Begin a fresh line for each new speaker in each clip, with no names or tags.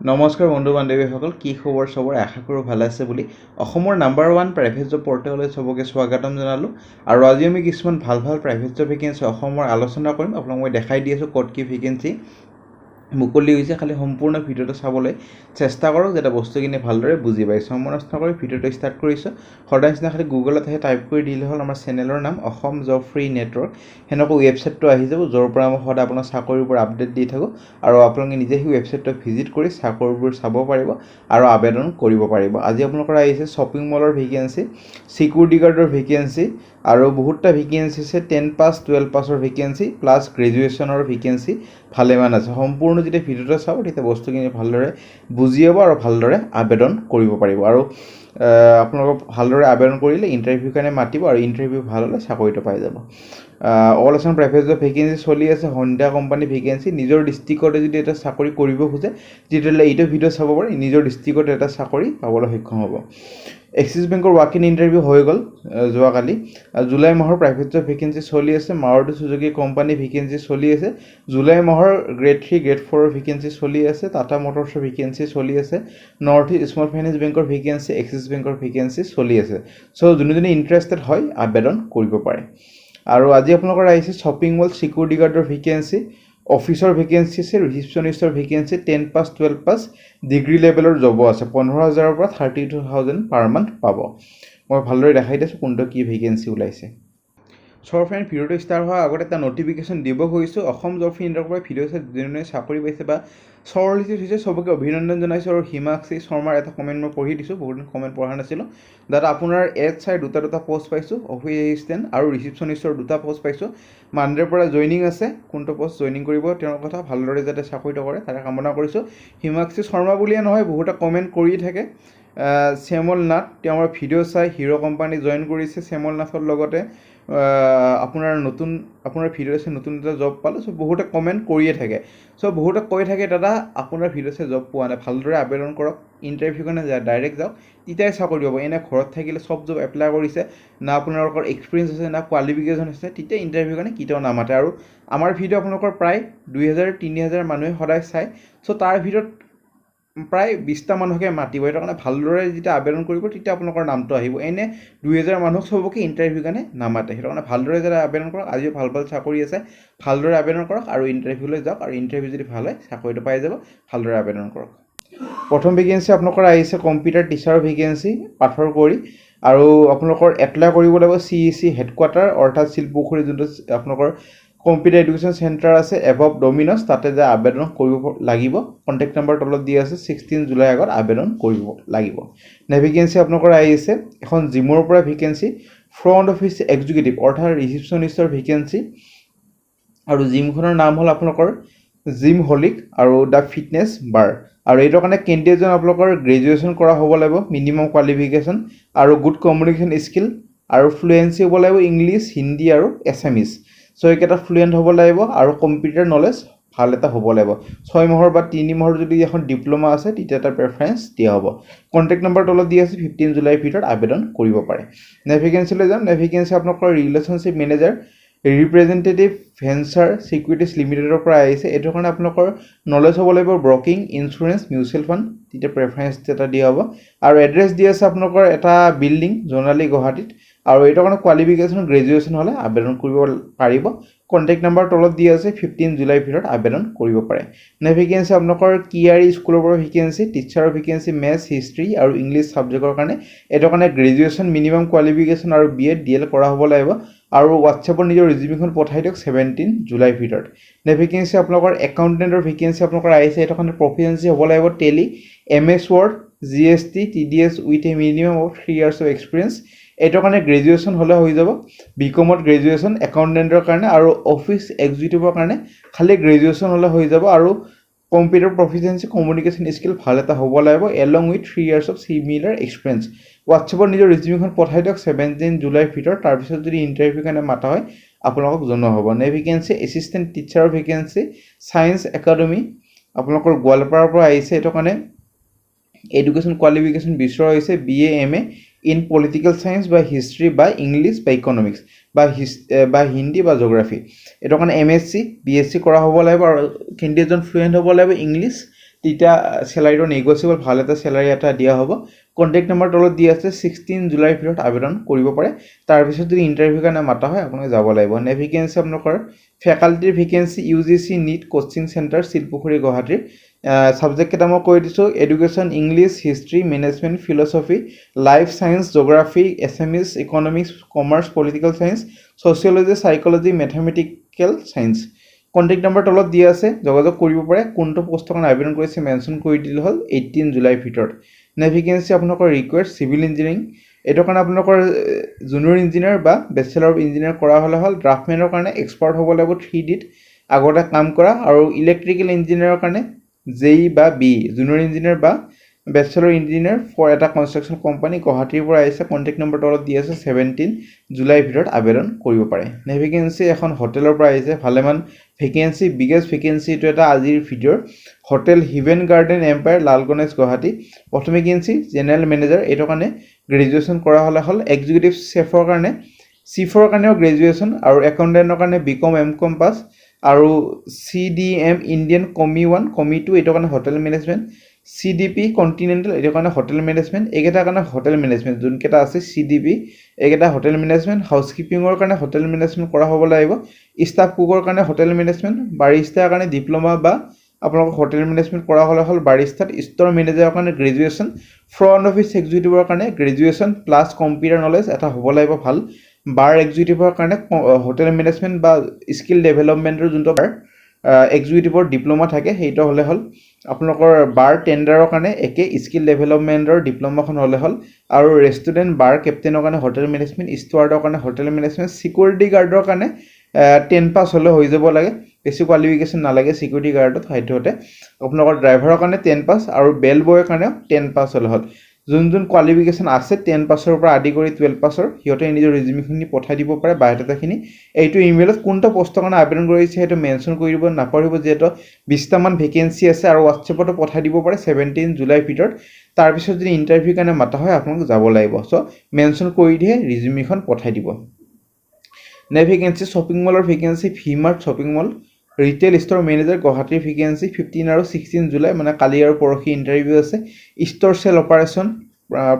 নমস্কাৰ বন্ধু বান্ধৱীসকল, কি খবৰ চবৰ? আশা কৰোঁ ভালে আছে বুলি অসমৰ নাম্বাৰ 1 প্ৰাইভেট জব পৰ্টেললৈ চবকে স্বাগতম জনালোঁ। আৰু আজি আমি কিছুমান ভাল প্ৰাইভেট জব ভেকেঞ্চি অসমৰ আলোচনা কৰিম। আপোনাক মই দেখাই দি আছোঁ ক'ত কি ভেকেঞ্চি মুকলি হৈছে। খালি সম্পূৰ্ণ ভিডিঅ'টো চাবলৈ চেষ্টা কৰক যাতে বস্তুখিনি ভালদৰে বুজি পায়। সময় নষ্ট কৰি ভিডিঅ'টো ষ্টাৰ্ট কৰিছোঁ। সদায় নিচিনা খালি গুগলত আহি টাইপ কৰি দিলে হ'ল আমাৰ চেনেলৰ নাম অসম জব ফ্ৰী নেটৱৰ্ক। সেনেকৈ ৱেবছাইটটো আহি যাব, য'ৰ পৰা মই সদায় আপোনাৰ চাকৰিৰ ওপৰত আপডেট দি থাকোঁ। আৰু আপোনালোকে নিজে সেই ৱেবছাইটটো ভিজিট কৰি চাকৰিবোৰ চাব পাৰিব আৰু আবেদন কৰিব পাৰিব। আজি আপোনালোকৰ আহিছে শ্বপিং মলৰ ভেকেঞ্চি, চিকিউৰিটি গাৰ্ডৰ ভেকেঞ্চি আৰু বহুতটা ভেকেঞ্চি আছে। 10 পাছ 12 পাছৰ ভেকেঞ্চি প্লাছ গ্ৰেজুৱেশ্যনৰ ভেকেঞ্চি ভালেমান আছে। সম্পূৰ্ণ যেতিয়া ভিডিঅ'টো চাব তেতিয়া বস্তুখিনি ভালদৰে বুজি পাব আৰু ভালদৰে আবেদন কৰিব পাৰিব। আৰু আপোনালোকক ভালদৰে আবেদন কৰিলে ইণ্টাৰভিউ কাৰণে মাতিব আৰু ইণ্টাৰভিউ ভাল হ'লে চাকৰিটো পাই যাব। All Assam private job vacancy চলি আছে। সন্ধিয়া কোম্পানী ভেকেঞ্চি নিজৰ ডিষ্ট্ৰিক্টতে যদি এটা চাকৰি কৰিব খোজে তেতিয়াহ'লে এইটো ভিডিঅ' চাব পাৰে, নিজৰ ডিষ্ট্ৰিক্টত এটা চাকৰি পাবলৈ সক্ষম হ'ব। এক্সিছ বেংকৰ ৱাক ইন ইণ্টাৰভিউ হৈ গ'ল যোৱাকালি। জুলাই মাহৰ প্ৰাইভেট জব ভেকেঞ্চি চলি আছে। মাৰুতি চুজুকি কোম্পানী ভেকেঞ্চি চলি আছে। জুলাই মাহৰ গ্ৰেড 3 গ্ৰেড 4ৰ ভেকেঞ্চি চলি আছে। টাটা মটৰ্ছৰ ভেকেঞ্চি চলি আছে। নৰ্থ ইষ্ট স্মল ফাইনেন্স বেংকৰ ভেকেঞ্চি, এক্সিছ বেংকৰ ভেকেঞ্চি চলি আছে। চ' যোনে ইণ্টাৰেষ্টেড হয় আবেদন কৰিব পাৰে। আৰু আজি আপোনালোকৰ আহিছে শ্বপিং মল চিকিউৰিটি গাৰ্ডৰ ভেকেঞ্চি, অফিচৰ ভেকেঞ্চি আছে, ৰিচিপশ্যনিষ্টৰ ভেকেঞ্চি, 10 পাছ 12 পাছ ডিগ্ৰী লেভেলৰ জব আছে। 15,000ৰ পৰা 32,000 পাৰ মান্থ পাব। মই ভালদৰে দেখাই দিছোঁ কোনটো কি ভেকেঞ্চি ওলাইছে। চ' ফ্ৰেণ্ড, ভিডিঅ'টো ষ্টাৰ্ট হোৱাৰ আগত এটা নটিফিকেশ্যন দিব খুজিছোঁ। অসম জব ফ্ৰী নেটৱৰ্কৰ পৰা ভিডিঅ' চাই যোনে চাকৰি পাইছে বা চৰলিচিত হৈছে চবকে অভিনন্দন জনাইছোঁ। আৰু হিমাক্ষী শৰ্মাৰ এটা কমেণ্ট মই পঢ়ি দিছোঁ, বহুত দিন কমেণ্ট পঢ়া নাছিলোঁ। দাদা আপোনাৰ এড চাই দুটা পষ্ট পাইছোঁ, অফিচ এছিষ্টেণ্ট আৰু ৰিচিপশ্যনিষ্টৰ 2টা পষ্ট পাইছোঁ। মানডেৰ পৰা জইনিং আছে। কোনটো পষ্ট জইনিং কৰিব তেওঁৰ কথা ভালদৰে যাতে চাকৰিটো কৰে তাৰে কামনা কৰিছোঁ। হিমাক্ষী শৰ্মা বুলিয়ে নহয়, বহুতে কমেণ্ট কৰিয়ে থাকে। শ্যামল নাথ, তেওঁ আমাৰ ভিডিঅ' চাই হিৰ' কোম্পানী জইন কৰিছে। শ্যামল নাথৰ লগতে আপোনাৰ ভিডিঅ' চাই নতুন এটা জব পালোঁ। চ' বহুতে কমেণ্ট কৰিয়ে থাকে। চ' বহুতে কৈ থাকে দাদা আপোনাৰ ভিডিঅ' চাই জব পোৱা নাই, ভালদৰে আবেদন কৰক, ইণ্টাৰভিউ কাৰণে ডাইৰেক্ট যাওক, তেতিয়াই চাকৰি পাব। এনে ঘৰত থাকিলে চব জব এপ্লাই কৰিছে, না আপোনালোকৰ এক্সপিৰিয়েঞ্চ আছে না কোৱালিফিকেশ্যন আছে, তেতিয়া ইণ্টাৰভিউ কাৰণে কেতিয়াও নামাতে। আৰু আমাৰ ভিডিঅ' আপোনালোকৰ প্ৰায় 2,000-3,000 মানুহে সদায় চায়। চ' তাৰ ভিতৰত প্ৰায় 20টা মানুহকে মাতিব। সেইটো কাৰণে ভালদৰে যেতিয়া আবেদন কৰিব তেতিয়া আপোনালোকৰ নামটো আহিব। এনে 2,000 মানুহক চবকে ইণ্টাৰভিউ কাৰণে নামাতে। সেইটো কাৰণে ভালদৰে যাতে আবেদন কৰক। আজিও ভাল চাকৰি আছে, ভালদৰে আবেদন কৰক আৰু ইণ্টাৰভিউলৈ যাওক। আৰু ইণ্টাৰভিউ যদি ভাল হয় চাকৰিটো পাই যাব। ভালদৰে আবেদন কৰক। প্ৰথম ভেকেঞ্চি আপোনালোকৰ আহিছে কম্পিউটাৰ টিচাৰৰ ভেকেঞ্চি পাথৰকুৰি। আৰু আপোনালোকৰ এপ্লাই কৰিব লাগিব CEC হেডকোৱাৰ্টাৰ অৰ্থাৎ শিলপুখুৰী, যোনটো আপোনালোকৰ কম্পিউটাৰ এডুকেশ্যন চেণ্টাৰ আছে এভৱ ডমিনছ, তাতে যে আবেদন কৰিব লাগিব। কণ্টেক্ট নাম্বাৰ তলত দিয়া আছে। 16 জুলাই আগত আবেদন কৰিব লাগিব। ভেকেঞ্চি আপোনালোকৰ আহিছে এখন জিমৰ পৰা ভেকেঞ্চি, ফ্ৰণ্ট অফিচ এক্সিকিউটিভ অৰ্থাৎ ৰিচিপশ্যনিষ্টৰ ভেকেঞ্চি। আৰু জিমখনৰ নাম হ'ল আপোনালোকৰ জিম হলিক আৰু দ্য ফিটনেছ বাৰ। আৰু এইটোৰ কাৰণে কেণ্ডিডেটজন আপোনালোকৰ গ্ৰেজুৱেশ্যন কৰা হ'ব লাগিব, মিনিমাম কোৱালিফিকেশ্যন আৰু গুড কমিউনিকেশ্যন স্কিল আৰু ফ্লুৱেঞ্চি হ'ব লাগিব ইংলিছ, হিন্দী আৰু এছামিছ। চ' এইকেইটা ফ্লুৱেণ্ট হ'ব লাগিব আৰু কম্পিউটাৰ নলেজ ভাল এটা হ'ব লাগিব। 6 মাহৰ বা 3 মাহৰ যদি এখন ডিপ্ল'মা আছে তেতিয়া এটা প্ৰেফাৰেঞ্চ দিয়া হ'ব। কণ্টেক্ট নম্বৰ তলত দি আছে। 15 জুলাইৰ ভিতৰত আবেদন কৰিব পাৰে। ভেকেঞ্চিলৈ যাম। ভেকেঞ্চি আপোনালোকৰ relationship manager, representative venture securities লিমিটেডৰ পৰা আহিছে। এইটোৰ কাৰণে আপোনালোকৰ নলেজ হ'ব লাগিব ব্ৰকিং, ইঞ্চুৰেঞ্চ, মিউচুৱেল ফাণ্ড, তেতিয়া প্ৰেফাৰেঞ্চ এটা দিয়া হ'ব। আৰু এড্ৰেছ দি আছে আপোনালোকৰ এটা বিল্ডিং জোনালী গুৱাহাটীত। আৰু এইটোৰ কাৰণে কোৱালিফিকেশ্যন গ্ৰেজুৱেশ্যন হ'লে আবেদন কৰিব পাৰিব। কণ্টেক্ট নম্বৰ তলত দি আছে। 15 জুলাইৰ ভিতৰত আবেদন কৰিব পাৰে। ভেকেঞ্চি আপোনালোকৰ কিয়াৰী স্কুলৰ পৰা ভেকেঞ্চি, টিচাৰৰ ভেকেঞ্চি মেথছ, হিষ্ট্ৰী আৰু ইংলিছ ছাবজেক্টৰ কাৰণে। এইটোৰ কাৰণে গ্ৰেজুৱেশ্যন, মিনিমাম কোৱালিফিকেশ্যন আৰু BEd DL কৰা হ'ব লাগিব। আৰু হোৱাটছএপত নিজৰ ৰিজিউমিখন পঠাই দিয়ক 17 জুলাইৰ ভিতৰত। ভেকেঞ্চি আপোনালোকৰ একাউণ্টেণ্টৰ ভেকেঞ্চি আপোনালোকৰ আহিছে। এইটো কাৰণে প্ৰফিচিয়েঞ্চি হ'ব লাগিব Tally, MS Word, GST, TDS with a minimum of 3 years of experience. এইটোৰ কাৰণে গ্ৰেজুৱেশ্যন হ'লে হৈ যাব। BComত গ্ৰেজুৱেশ্যন একাউণ্টেণ্টৰ কাৰণে আৰু অফিচ এক্সিকিউটিভৰ কাৰণে খালি গ্ৰেজুৱেশ্যন হ'লে হৈ যাব। আৰু কম্পিউটাৰ প্ৰফিচিয়েঞ্চি, কমিউনিকেশ্যন স্কিল ভাল এটা হ'ব লাগিব along with 3 years of similar experience. হোৱাটছএপত নিজৰ ৰিজিউমিখন পঠাই দিয়ক 17 জুলাইৰ ভিতৰত। তাৰপিছত যদি ইণ্টাৰভিউ কাৰণে মাতা হয় আপোনালোকক জনোৱা হ'ব। ভেকেঞ্চি এছিষ্টেণ্ট টিচাৰৰ ভেকেঞ্চি, ছায়েন্স একাডেমী আপোনালোকৰ গোৱালপাৰাৰ পৰা আহিছে। এইটো কাৰণে এডুকেশ্যন কোৱালিফিকেশ্যন বিচৰা হৈছে BA MA in political science বা হিষ্ট্ৰী বা ইংলিছ বা ইকনমিক্স বা হিন্দী বা জিঅ'গ্ৰাফী। এইটোৰ কাৰণে MSc BSc কৰা হ'ব লাগিব। আৰু কেণ্ডিডেটজন ফ্লুৱেণ্ট হ'ব লাগিব ইংলিছ, তেতিয়া চেলাৰীটো নেগোচিয়েবল ভাল এটা চেলাৰী এটা দিয়া হ'ব কণ্টেক্ট নম্বৰ তলত দি আছে 16 জুলাইৰ ভিতৰত আবেদন কৰিব পাৰে তাৰপিছত যদি ইণ্টাৰভিউ কাৰণে মাতা হয় আপোনালোকে যাব লাগিব নে ভেকেঞ্চি আপোনালোকৰ ফেকাল্টিৰ vacancy UGC NEET coaching centre Silpukhuri গুৱাহাটীৰ সাবজেক্ট কেইটা মই কৈ দিছোঁ education English history management philosophy life science geography এছএমিছ economics commerce political science sociology psychology mathematical science contact number তলত দিয়া আছে যোগাযোগ কৰিব পাৰে কোনটো পোষ্টৰ কাৰণে আবেদন কৰিছে মেনশ্যন কৰি দিলে হ'ল 18 জুলাইৰ ভিতৰত নে ভেকেঞ্চি আপোনালোকৰ ৰিকুৱেষ্ট চিভিল ইঞ্জিনিয়াৰিং এইটোৰ কাৰণে আপোনালোকৰ জুনিয়ৰ ইঞ্জিনিয়াৰ বা বেচেলৰ অফ ইঞ্জিনিয়াৰ কৰা হ'লে হ'ল ড্ৰাফটমেনৰ কাৰণে এক্সপাৰ্ট হ'ব লাগিব 3Dত আগতে কাম কৰা আৰু ইলেক্ট্ৰিকেল ইঞ্জিনিয়াৰৰ কাৰণে JE বা BE জুনিয়ৰ ইঞ্জিনিয়াৰ বা বেচেলৰ ইঞ্জিনিয়াৰ ফৰ এটা কনষ্ট্ৰাকশ্যন কোম্পানী গুৱাহাটীৰ পৰা আহিছে কণ্টেক্ট নম্বৰ তলত দি আছে 17 জুলাইৰ ভিতৰত আবেদন কৰিব পাৰে নে ভেকেঞ্চি এখন হোটেলৰ পৰা আহিছে ভালেমান ভেকেঞ্চি বিগেষ্ট ভেকেঞ্চি এইটো এটা আজিৰ ভিডিঅ'ৰ hotel Heaven Garden Empire Lalganesh Guwahati প্ৰথম ভেকেঞ্চি জেনেৰেল মেনেজাৰ এইটোৰ কাৰণে গ্ৰেজুৱেশ্যন কৰা হ'লে হ'ল এক্সিকিউটিভ চেফৰ কাৰণে চিফৰ কাৰণেও গ্ৰেজুৱেশ্যন আৰু একাউণ্টেণ্টৰ কাৰণে BCom MCom পাছ আৰু CDM ইণ্ডিয়ান কমি 1 কমি 2 এইটোৰ কাৰণে হোটেল মেনেজমেণ্ট CDP কণ্টিনেণ্টেল এইটোৰ কাৰণে হোটেল মেনেজমেণ্ট এইকেইটাৰ কাৰণে হোটেল মেনেজমেণ্ট যোনকেইটা আছে CDP এইকেইটা হোটেল মেনেজমেণ্ট হাউচকিপিঙৰ কাৰণে হোটেল মেনেজমেণ্ট কৰা হ'ব লাগিব ষ্টাফ কুকৰ কাৰণে হোটেল মেনেজমেণ্ট বাৰিষ্টাৰ কাৰণে ডিপ্ল'মা বা আপোনালোকৰ হোটেল মেনেজমেণ্ট কৰা হ'লে হ'ল বাৰিষ্টাত ষ্ট'ৰ মেনেজাৰৰ কাৰণে গ্ৰেজুৱেশ্যন ফ্ৰণ্ট অফিচ এক্সিকিউটিভৰ কাৰণে গ্ৰেজুৱেশ্যন প্লাছ কম্পিউটাৰ নলেজ এটা হ'ব লাগিব ভাল বাৰ এক্সিকিউটিভৰ কাৰণে হোটেল মেনেজমেণ্ট বা স্কিল ডেভেলপমেণ্টৰ যোনটো বাৰ এক্সিকিউটিভৰ ডিপ্ল'মা থাকে সেইটো হ'লে হ'ল আপোনালোকৰ বাৰ টেণ্ডাৰৰ কাৰণে একে স্কিল ডেভেলপমেণ্টৰ ডিপ্ল'মাখন হ'লে হ'ল আৰু ৰেষ্টুৰেণ্ট বাৰ কেপ্টেইনৰ কাৰণে হোটেল মেনেজমেণ্ট ষ্টুৱাৰ্ডৰ কাৰণে হোটেল মেনেজমেণ্ট চিকিউৰিটি গাৰ্ডৰ কাৰণে 10 পাছ হ'লে হৈ যাব লাগে বেছি কোৱালিফিকেশ্যন নালাগে চিকিউৰিটি গাৰ্ডত সাধ্যতে আপোনালোকৰ ড্ৰাইভাৰৰ কাৰণে 10 পাছ আৰু বেল বয়ৰ কাৰণেও 10 পাছ হ'লে হ'ল যোন কোৱালিফিকেশ্যন আছে 10 পাছৰ পৰা আদি কৰি 12 পাছৰ সিহঁতে নিজৰ ৰিজিউমিখিনি পঠাই দিব পাৰে বায়'ডাটাখিনি এইটো ইমেইলত কোনটো পোষ্টৰ কাৰণে আবেদন কৰিছে সেইটো মেনশ্যন কৰি দিব নাপাহৰিব যিহেতু 20টামান ভেকেঞ্চি আছে আৰু হোৱাটছএপতো পঠাই দিব পাৰে 17 জুলাইৰ ভিতৰত তাৰপিছত যদি ইণ্টাৰভিউ কাৰণে মাতা হয় আপোনালোক যাব লাগিব চ' মেনশ্যন কৰি দিয়ে ৰিজিউমিখন পঠাই দিব নে ভেকেঞ্চি শ্বপিং মলৰ vacancy V Mart shopping mall retail store manager গুৱাহাটীৰ ভেকেঞ্চি 15 আৰু 16 জুলাই মানে কালি আৰু পৰহি ইণ্টাৰভিউ আছে store sale operation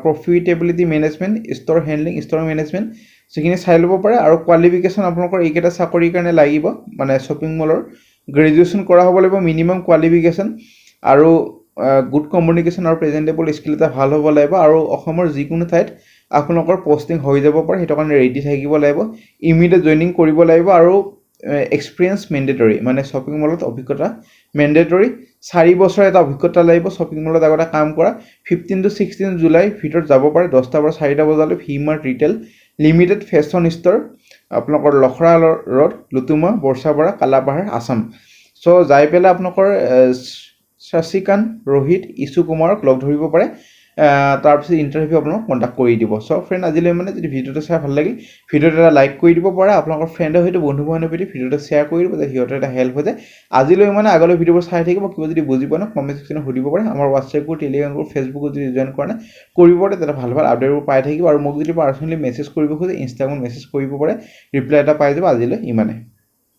profitability management store handling store management সেইখিনি চাই ল'ব পাৰে আৰু কোৱালিফিকেশ্যন আপোনালোকৰ এইকেইটা চাকৰিৰ কাৰণে লাগিব মানে শ্বপিং মলৰ গ্ৰেজুৱেশ্যন কৰা হ'ব লাগিব মিনিমাম কোৱালিফিকেশ্যন আৰু গুড কমিউনিকেশ্যন আৰু প্ৰেজেণ্টেবল স্কিল এটা ভাল হ'ব লাগিব আৰু অসমৰ যিকোনো ঠাইত আপোনালোকৰ পষ্টিং হৈ যাব পাৰে সেইটো কাৰণে ৰেডি থাকিব লাগিব ইমিডিয়েট জইনিং কৰিব লাগিব আৰু এক্সপিৰিয়েঞ্চ মেণ্ডেটৰী মানে শ্বপিং মলত অভিজ্ঞতা মেণ্ডেটৰী 4 বছৰ এটা অভিজ্ঞতা লাগিব শ্বপিং মলত আগতে কাম কৰা 15 to 16 জুলাই ভিতৰত যাব পাৰে 10টা পৰা 4টা বজালৈ ভিমাৰ্ট ৰিটেইল লিমিটেড ফেশ্বন ষ্ট'ৰ আপোনালোকৰ লখৰা ৰোড লুতুমা বৰ্ষাপাৰা কালাপাহাৰ আছাম চ' যাই পেলাই আপোনালোকৰ শশীকান্ত ৰোহিত ইছু কুমাৰক লগ ধৰিব পাৰে তাৰপিছত ইণ্টাৰভিউ আপোনাক কণ্টেক্ট কৰি দিব চ' ফ্ৰেণ্ড আজিলৈ মানে যদি ভিডিঅ'টো চাই ভাল লাগিল ভিডিঅ'টো এটা লাইক কৰি দিব পাৰে আপোনালোকৰ ফ্ৰেণ্ডৰ সৈতে বন্ধু বান্ধৱীৰ সৈতে ভিডিঅ'টো শ্বেয়াৰ কৰি দিব যাতে সিহঁতৰ এটা হেল্প হৈ যায় আজিলৈ মানে আগলৈ ভিডিঅ'বোৰ চাই থাকিব কিবা যদি বুজি পোৱা নাই কমেণ্ট ছেকশ্যনত সুধিব পাৰে আমাৰ হোৱাটছএপ গ্ৰুপ টেলিগ্ৰাম গ্ৰুপ ফেচবুকত যদি জইন কৰা নাই কৰিব পাৰে তেতিয়া ভাল ভাল আপডেটবোৰ পাই থাকিব আৰু মোক যদি পাৰ্চনেলি মেছেজ কৰিব খোজে ইনষ্টাগ্ৰামত মেছেজ কৰিব পাৰে ৰিপ্লাই এটা পাই যাব আজিলৈ ইমানে